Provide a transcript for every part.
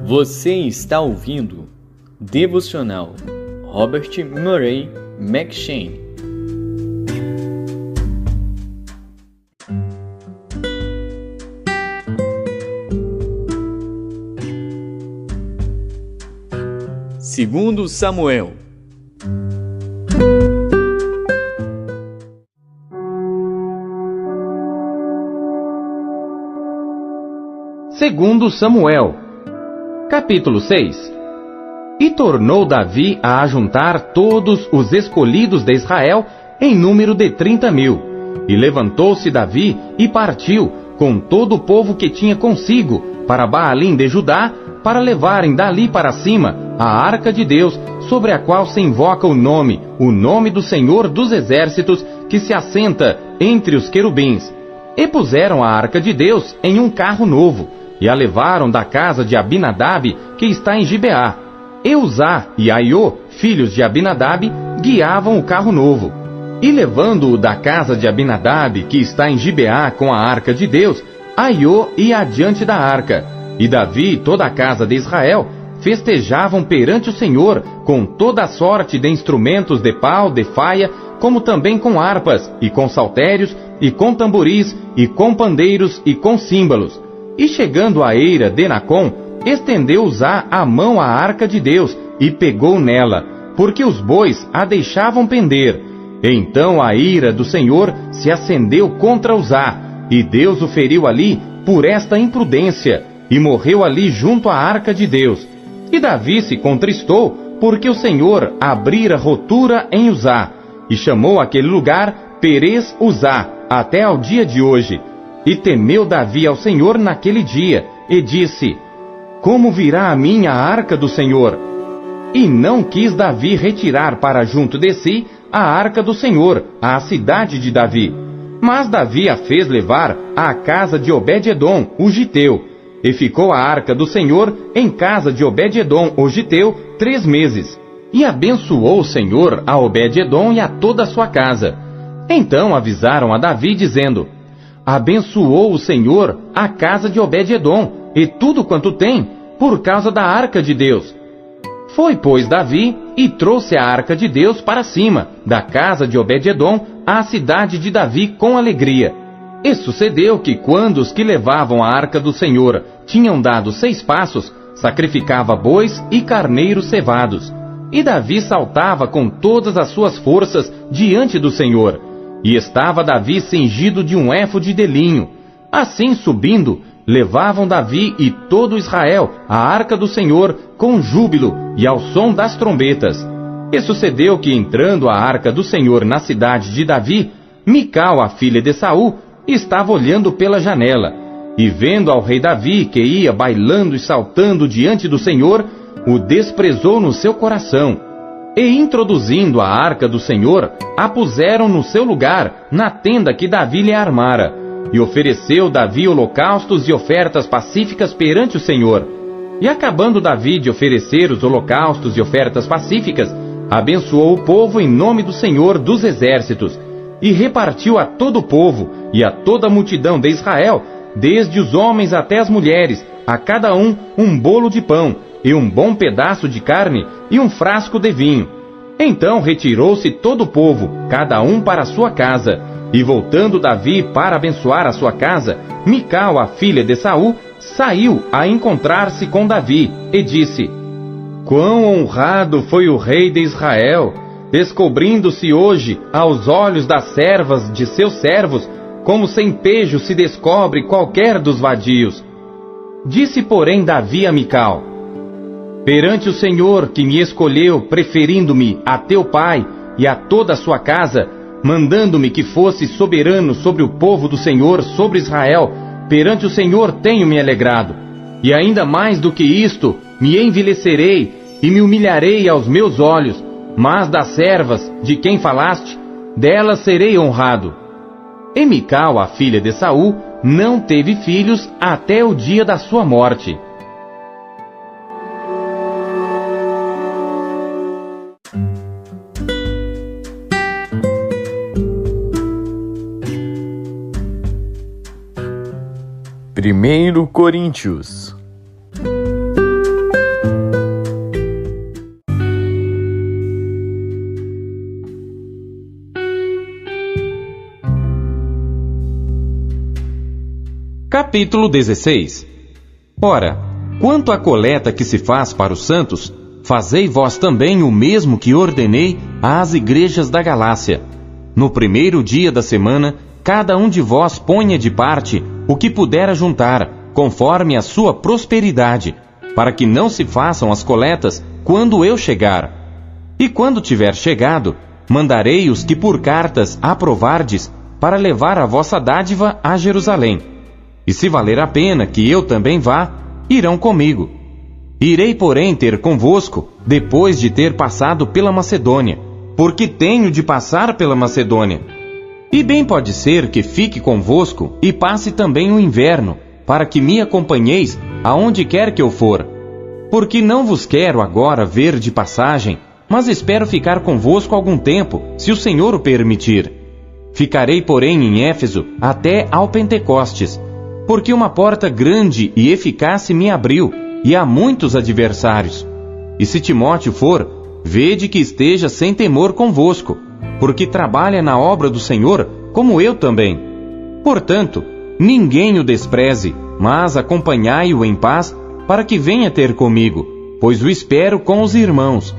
Você está ouvindo Devocional Robert Murray M'Cheyne. Segundo Samuel. Segundo Samuel, capítulo 6. E tornou Davi a ajuntar todos os escolhidos de Israel em número de 30.000. E levantou-se Davi e partiu com todo o povo que tinha consigo para Baalim de Judá, para levarem dali para cima a arca de Deus, sobre a qual se invoca o nome do Senhor dos Exércitos, que se assenta entre os querubins. E puseram a arca de Deus em um carro novo, e a levaram da casa de Abinadab, que está em Gibeá. E Uzá e Aiô, filhos de Abinadab, guiavam o carro novo. E levando-o da casa de Abinadab, que está em Gibeá, com a arca de Deus, Aiô ia adiante da arca. E Davi e toda a casa de Israel festejavam perante o Senhor com toda a sorte de instrumentos de pau, de faia, como também com harpas, e com saltérios, e com tamboris, e com pandeiros, e com símbolos. E chegando à eira de Nacon, estendeu Uzá a mão à arca de Deus, e pegou nela, porque os bois a deixavam pender. Então a ira do Senhor se acendeu contra Uzá, e Deus o feriu ali por esta imprudência, e morreu ali junto à arca de Deus. E Davi se contristou, porque o Senhor abrira rotura em Uzá, e chamou aquele lugar Perez Uzá, até ao dia de hoje. E temeu Davi ao Senhor naquele dia, e disse: Como virá a mim a arca do Senhor? E não quis Davi retirar para junto de si a arca do Senhor, à cidade de Davi. Mas Davi a fez levar à casa de Obed-edom, o giteu. E ficou a arca do Senhor em casa de Obed-edom, o giteu, 3 meses. E abençoou o Senhor a Obed-edom e a toda a sua casa. Então avisaram a Davi, dizendo: Abençoou o Senhor a casa de Obed-edom e tudo quanto tem, por causa da arca de Deus. Foi, pois, Davi e trouxe a arca de Deus para cima, da casa de Obed-edom, à cidade de Davi com alegria. E sucedeu que, quando os que levavam a arca do Senhor tinham dado 6 passos, sacrificava bois e carneiros cevados. E Davi saltava com todas as suas forças diante do Senhor. E estava Davi cingido de um éfode de linho. Assim, subindo, levavam Davi e todo Israel a arca do Senhor com júbilo e ao som das trombetas. E sucedeu que, entrando a arca do Senhor na cidade de Davi, Mical, a filha de Saul, estava olhando pela janela. E vendo ao rei Davi, que ia bailando e saltando diante do Senhor, o desprezou no seu coração. E introduzindo a arca do Senhor, a puseram no seu lugar, na tenda que Davi lhe armara. E ofereceu Davi holocaustos e ofertas pacíficas perante o Senhor. E acabando Davi de oferecer os holocaustos e ofertas pacíficas, abençoou o povo em nome do Senhor dos Exércitos, e repartiu a todo o povo e a toda a multidão de Israel, desde os homens até as mulheres, a cada um bolo de pão, e um bom pedaço de carne, e um frasco de vinho. Então retirou-se todo o povo, cada um para a sua casa. E voltando Davi para abençoar a sua casa, Mical, a filha de Saul, saiu a encontrar-se com Davi, e disse: Quão honrado foi o rei de Israel, descobrindo-se hoje aos olhos das servas de seus servos, como sem pejo se descobre qualquer dos vadios. Disse, porém, Davi a Mical: Perante o Senhor, que me escolheu, preferindo-me a teu pai e a toda a sua casa, mandando-me que fosse soberano sobre o povo do Senhor, sobre Israel, perante o Senhor tenho-me alegrado. E ainda mais do que isto, me envilecerei e me humilharei aos meus olhos, mas das servas de quem falaste, delas serei honrado. E Mical, a filha de Saul, não teve filhos até o dia da sua morte. Primeiro Coríntios. Capítulo 16. Ora, quanto à coleta que se faz para os santos, fazei vós também o mesmo que ordenei às igrejas da Galácia. No primeiro dia da semana, cada um de vós ponha de parte o que puder ajuntar, conforme a sua prosperidade, para que não se façam as coletas quando eu chegar. E quando tiver chegado, mandarei os que por cartas aprovardes para levar a vossa dádiva a Jerusalém. E se valer a pena que eu também vá, irão comigo. Irei, porém, ter convosco, depois de ter passado pela Macedônia, porque tenho de passar pela Macedônia. E bem pode ser que fique convosco e passe também o inverno, para que me acompanheis aonde quer que eu for. Porque não vos quero agora ver de passagem, mas espero ficar convosco algum tempo, se o Senhor o permitir. Ficarei, porém, em Éfeso até ao Pentecostes, porque uma porta grande e eficaz se me abriu, e há muitos adversários. E se Timóteo for, vede que esteja sem temor convosco, porque trabalha na obra do Senhor, como eu também. Portanto, ninguém o despreze, mas acompanhai-o em paz, para que venha ter comigo, pois o espero com os irmãos.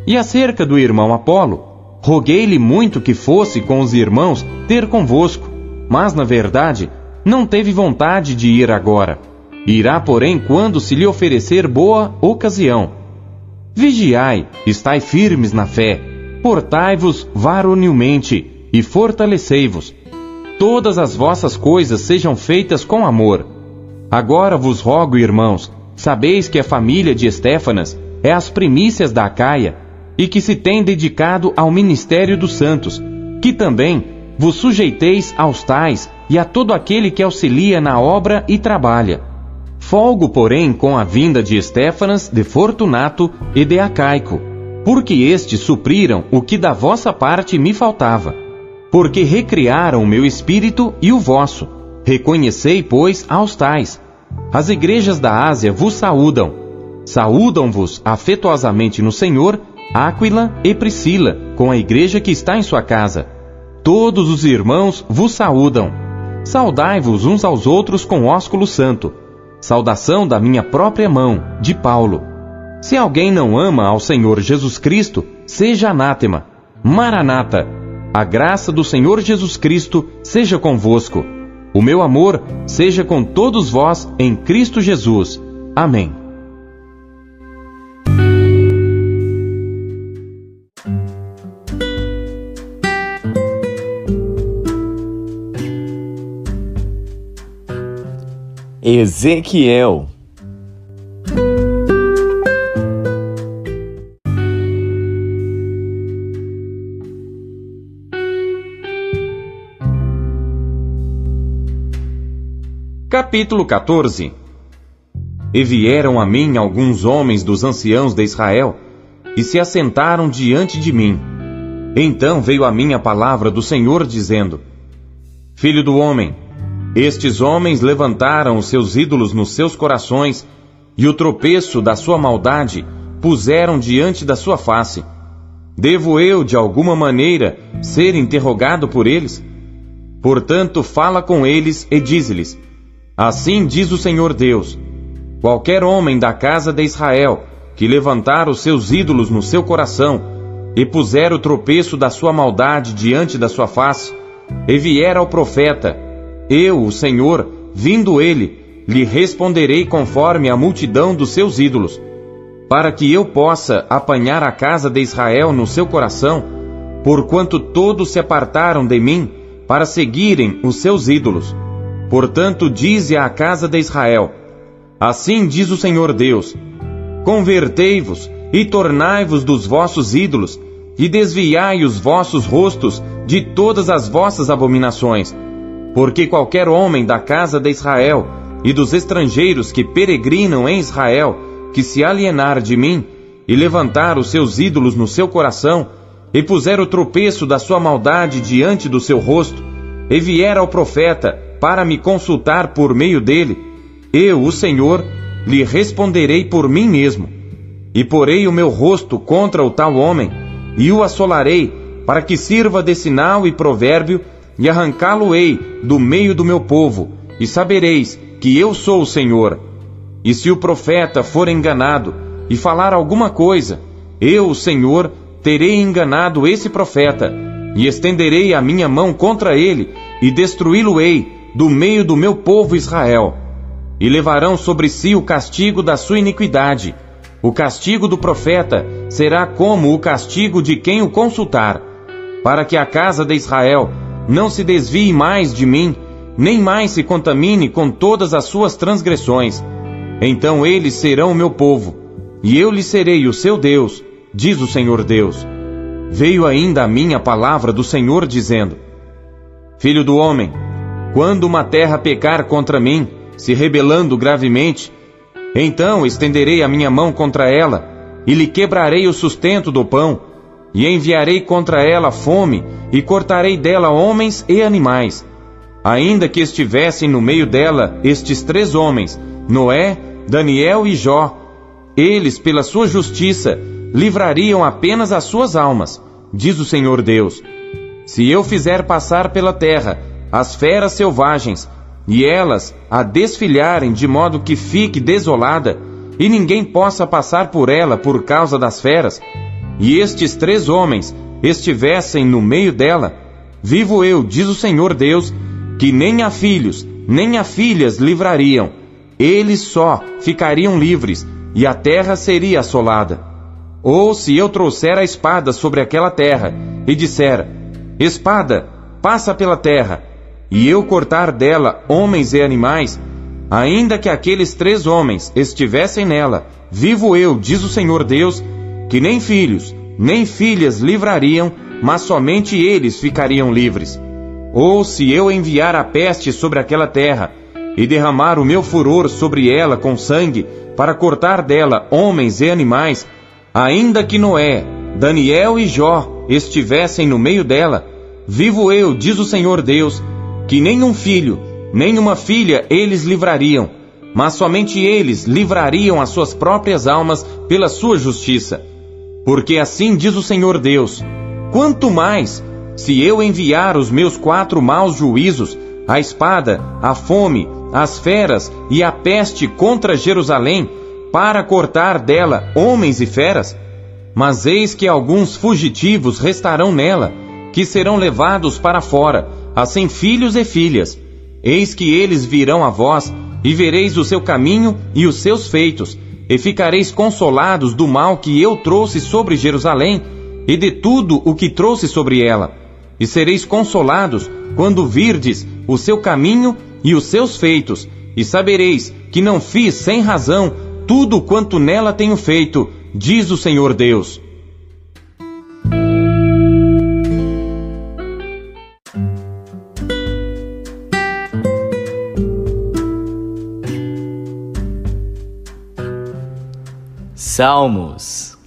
E acerca do irmão Apolo, roguei-lhe muito que fosse com os irmãos ter convosco, mas, na verdade, não teve vontade de ir agora. Irá, porém, quando se lhe oferecer boa ocasião. Vigiai, estai firmes na fé, portai-vos varonilmente e fortalecei-vos. Todas as vossas coisas sejam feitas com amor. Agora vos rogo, irmãos, sabeis que a família de Estéfanas é as primícias da Acaia, e que se tem dedicado ao ministério dos santos, que também vos sujeiteis aos tais e a todo aquele que auxilia na obra e trabalha. Folgo, porém, com a vinda de Estéfanas, de Fortunato e de Acaico, porque estes supriram o que da vossa parte me faltava. Porque recriaram o meu espírito e o vosso. Reconhecei, pois, aos tais. As igrejas da Ásia vos saúdam. Saúdam-vos afetuosamente no Senhor Áquila e Priscila, com a igreja que está em sua casa. Todos os irmãos vos saúdam. Saudai-vos uns aos outros com ósculo santo. Saudação da minha própria mão, de Paulo. Se alguém não ama ao Senhor Jesus Cristo, seja anátema. Maranata. A graça do Senhor Jesus Cristo seja convosco. O meu amor seja com todos vós em Cristo Jesus. Amém. Ezequiel. Capítulo 14. E vieram a mim alguns homens dos anciãos de Israel, e se assentaram diante de mim. Então veio a mim a palavra do Senhor, dizendo: Filho do homem, estes homens levantaram os seus ídolos nos seus corações, e o tropeço da sua maldade puseram diante da sua face. Devo eu, de alguma maneira, ser interrogado por eles? Portanto, fala com eles e dize-lhes: Assim diz o Senhor Deus: qualquer homem da casa de Israel que levantar os seus ídolos no seu coração e puser o tropeço da sua maldade diante da sua face, e vier ao profeta, eu, o Senhor, vindo ele, lhe responderei conforme a multidão dos seus ídolos, para que eu possa apanhar a casa de Israel no seu coração, porquanto todos se apartaram de mim para seguirem os seus ídolos. Portanto, dize à casa de Israel: Assim diz o Senhor Deus: Convertei-vos e tornai-vos dos vossos ídolos, e desviai os vossos rostos de todas as vossas abominações. Porque qualquer homem da casa de Israel e dos estrangeiros que peregrinam em Israel, que se alienar de mim, e levantar os seus ídolos no seu coração, e puser o tropeço da sua maldade diante do seu rosto, e vier ao profeta para me consultar por meio dele, eu, o Senhor, lhe responderei por mim mesmo, e porei o meu rosto contra o tal homem, e o assolarei, para que sirva de sinal e provérbio, e arrancá-lo-ei do meio do meu povo, e sabereis que eu sou o Senhor. E se o profeta for enganado e falar alguma coisa, eu, o Senhor, terei enganado esse profeta, e estenderei a minha mão contra ele, e destruí-lo-ei do meio do meu povo Israel. E levarão sobre si o castigo da sua iniquidade. O castigo do profeta será como o castigo de quem o consultar, para que a casa de Israel não se desvie mais de mim, nem mais se contamine com todas as suas transgressões. Então eles serão o meu povo, e eu lhes serei o seu Deus, diz o Senhor Deus. Veio ainda a mim a palavra do Senhor, dizendo: Filho do homem, quando uma terra pecar contra mim, se rebelando gravemente, então estenderei a minha mão contra ela, e lhe quebrarei o sustento do pão, e enviarei contra ela fome, e cortarei dela homens e animais. Ainda que estivessem no meio dela estes 3 homens, Noé, Daniel e Jó, eles, pela sua justiça, livrariam apenas as suas almas, diz o Senhor Deus. Se eu fizer passar pela terra as feras selvagens, e elas a desfilharem de modo que fique desolada, e ninguém possa passar por ela por causa das feras, e estes 3 homens estivessem no meio dela, vivo eu, diz o Senhor Deus, que nem a filhos, nem a filhas livrariam, eles só ficariam livres, e a terra seria assolada. Ou se eu trouxer a espada sobre aquela terra, e disser: Espada, passa pela terra, e eu cortar dela homens e animais, ainda que aqueles 3 homens estivessem nela, vivo eu, diz o Senhor Deus, que nem filhos, nem filhas livrariam, mas somente eles ficariam livres. Ou se eu enviar a peste sobre aquela terra, e derramar o meu furor sobre ela com sangue, para cortar dela homens e animais, ainda que Noé, Daniel e Jó estivessem no meio dela, vivo eu, diz o Senhor Deus, que nem um filho, nem uma filha eles livrariam, mas somente eles livrariam as suas próprias almas pela sua justiça. Porque assim diz o Senhor Deus: quanto mais, se eu enviar os meus 4 maus juízos, a espada, a fome, as feras e a peste contra Jerusalém, para cortar dela homens e feras, mas eis que alguns fugitivos restarão nela, que serão levados para fora, assim filhos e filhas. Eis que eles virão a vós, e vereis o seu caminho e os seus feitos, e ficareis consolados do mal que eu trouxe sobre Jerusalém, e de tudo o que trouxe sobre ela. E sereis consolados quando virdes o seu caminho e os seus feitos, e sabereis que não fiz sem razão tudo quanto nela tenho feito, diz o Senhor Deus. Salmos.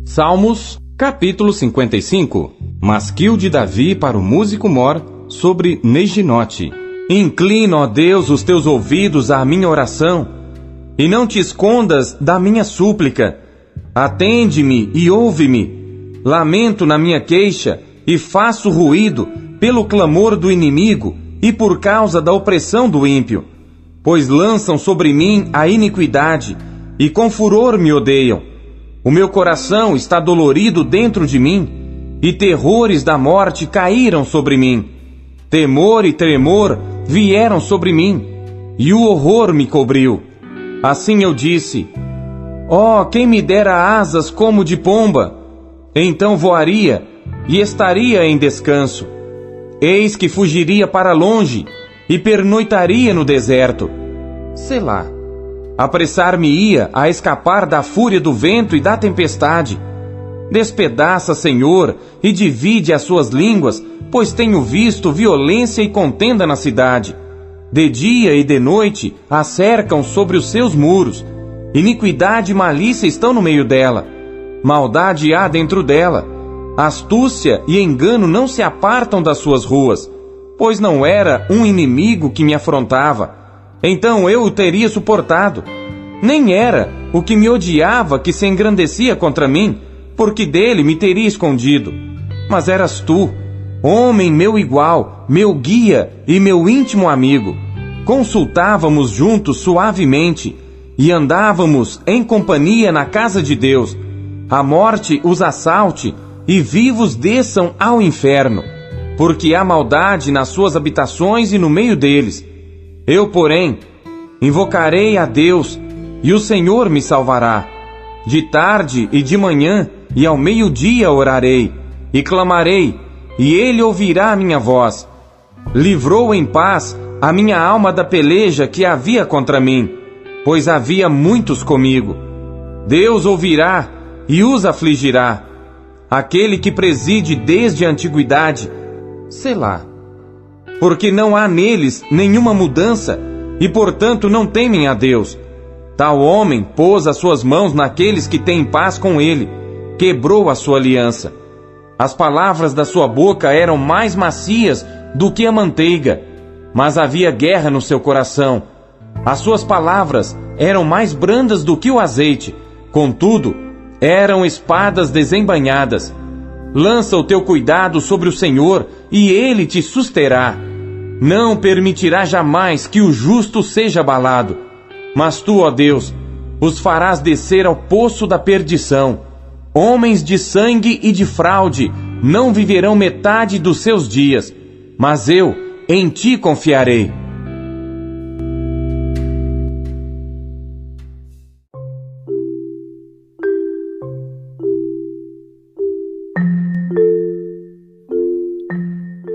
Salmos, capítulo 55. Masquil de Davi para o músico mor, sobre Neginote. Inclina, ó Deus, os teus ouvidos à minha oração, e não te escondas da minha súplica. Atende-me e ouve-me. Lamento na minha queixa, e faço ruído pelo clamor do inimigo, e por causa da opressão do ímpio. Pois lançam sobre mim a iniquidade, e com furor me odeiam. O meu coração está dolorido dentro de mim, e terrores da morte caíram sobre mim. Temor e tremor vieram sobre mim, e o horror me cobriu. Assim eu disse: ó, quem me dera asas como de pomba! Então voaria, e estaria em descanso. Eis que fugiria para longe, e pernoitaria no deserto. Selá. Apressar-me-ia a escapar da fúria do vento e da tempestade. Despedaça, Senhor, e divide as suas línguas, pois tenho visto violência e contenda na cidade. De dia e de noite a cercam sobre os seus muros. Iniquidade e malícia estão no meio dela. Maldade há dentro dela. Astúcia e engano não se apartam das suas ruas. Pois não era um inimigo que me afrontava, então eu o teria suportado. Nem era o que me odiava que se engrandecia contra mim, porque dele me teria escondido. Mas eras tu, homem meu igual, meu guia e meu íntimo amigo. Consultávamos juntos suavemente e andávamos em companhia na casa de Deus. A morte os assalte e vivos desçam ao inferno, porque há maldade nas suas habitações e no meio deles. Eu, porém, invocarei a Deus, e o Senhor me salvará. De tarde e de manhã e ao meio-dia orarei, e clamarei, e ele ouvirá a minha voz. Livrou em paz a minha alma da peleja que havia contra mim, pois havia muitos comigo. Deus ouvirá e os afligirá. Aquele que preside desde a antiguidade, Selá. Porque não há neles nenhuma mudança, e portanto não temem a Deus. Tal homem pôs as suas mãos naqueles que têm paz com ele, quebrou a sua aliança. As palavras da sua boca eram mais macias do que a manteiga, mas havia guerra no seu coração. As suas palavras eram mais brandas do que o azeite, contudo, eram espadas desembainhadas. Lança o teu cuidado sobre o Senhor, e Ele te susterá. Não permitirá jamais que o justo seja abalado. Mas tu, ó Deus, os farás descer ao poço da perdição. Homens de sangue e de fraude não viverão metade dos seus dias, mas eu em ti confiarei.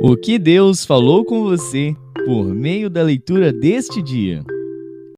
O que Deus falou com você por meio da leitura deste dia?